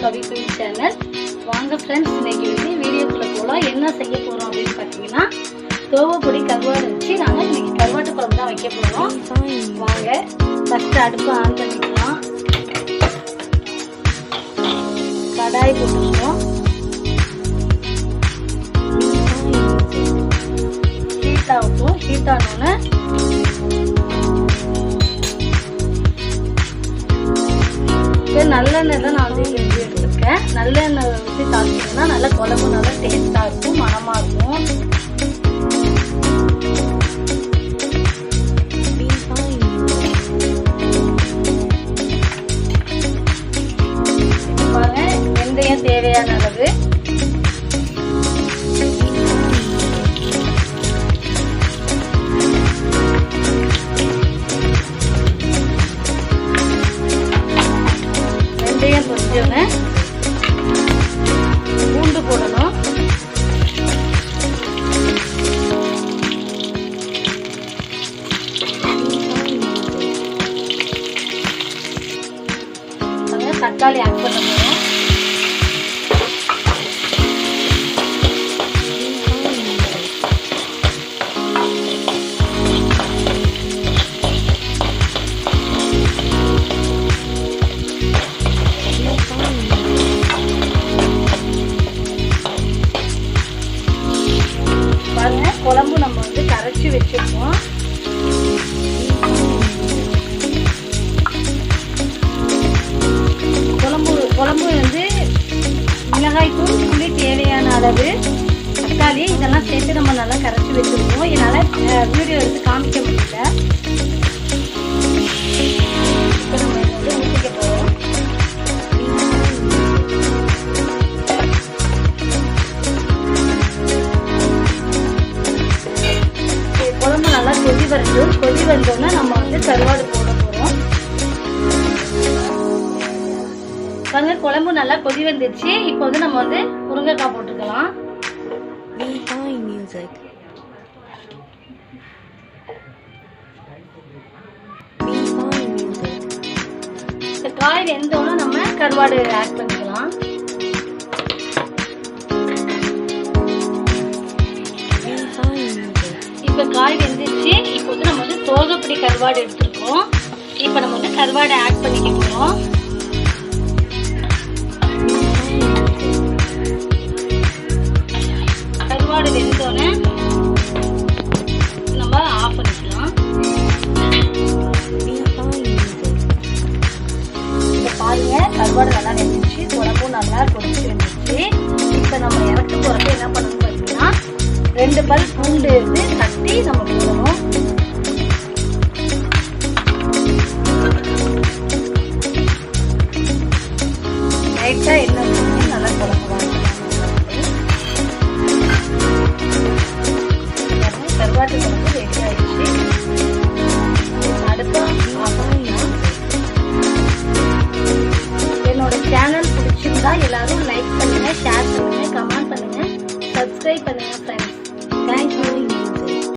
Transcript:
கவி queen channel. வாங்க friends, இன்னைக்கு வீடியோக்குள்ள போகலாம். என்ன செய்ய போகிறோம் அப்படின்னு பார்த்தீங்கன்னா, தோவப்பொடி கருவாடு வச்சு நாங்கள் இன்னைக்கு கருவாட்டு குழம்பு தான் வைக்க போகிறோம். வாங்க ஃபஸ்ட்டு அடுப்பு ஆன் பண்ணிக்கலாம். கடாய் போட்டுக்கிறோம். ஹீட் ஆகும். ஹீட் ஆனோன்னு நல்லெண்ணெய் தான் நான் எடுத்துருக்கேன். நல்லெண்ணெய் ஊற்றி தாளிச்சிங்கன்னா நல்ல குழம்பு நல்லா டேஸ்டாக இருக்கும், மணமாக இருக்கும். பாருங்க, வெந்தயம் தேவையான அளவு, கொஞ்சோன்னு பூண்டு போடணும். தக்காளி ஆட் பண்ண போறோம். குழம்பு நம்ம கரைச்சி வச்சிருக்கோம். குழம்பு மிளகாய்த்தூள், புளி தேவையான அளவு, தக்காளி இதெல்லாம் சேர்த்து நம்ம நல்லா கரைச்சி வச்சிருக்கோம். இதனால வீடியோ எடுத்து காமிக்க முடியல. இப்போ நம்ம இதை ஊற்றிக்க போறோம். கொதி வரட்டும். கொதி வந்தோம்னா நம்ம கருவாடு போட போறோம். பாருங்க, குழம்பு நல்லா கொதி வந்துருச்சு. இப்போ நம்ம முருங்கைக்காய் போட்டுக்கலாம். இந்த காய் வெந்தோம்னா நம்ம கருவாடு ஆட் பண்ணிக்கலாம். இப்போ காய் வெந்துச்சு. இப்போ நம்ம தோகப்பொடி கருவாடு எடுத்துருக்கோம். இப்போ நம்ம கருவாடை ஆட் பண்ணிக்க போறோம். கருவாடு வெந்தோன்னே நம்ம ஆஃப் பண்ணிக்கலாம். இப்போ பாருங்க, கருவாடு நல்லா வெந்துச்சு, குழம்பும் நல்லா கொதிச்சு வந்துச்சு. இப்போ நம்ம இறக்க போறப்ப என்ன பண்ணணும் பார்த்தீங்கன்னா, 2 பல் பூண்டு தட்டி நம்ம போடணும். லைட்டா எண்ணெய் ஊற்றி நல்லா குழம்பு கருவாட்டு குழம்பு ரெடி ஆயிடுச்சு. அடுத்த என்னோட சேனல் பிடிச்சிருந்தா எல்லாரும்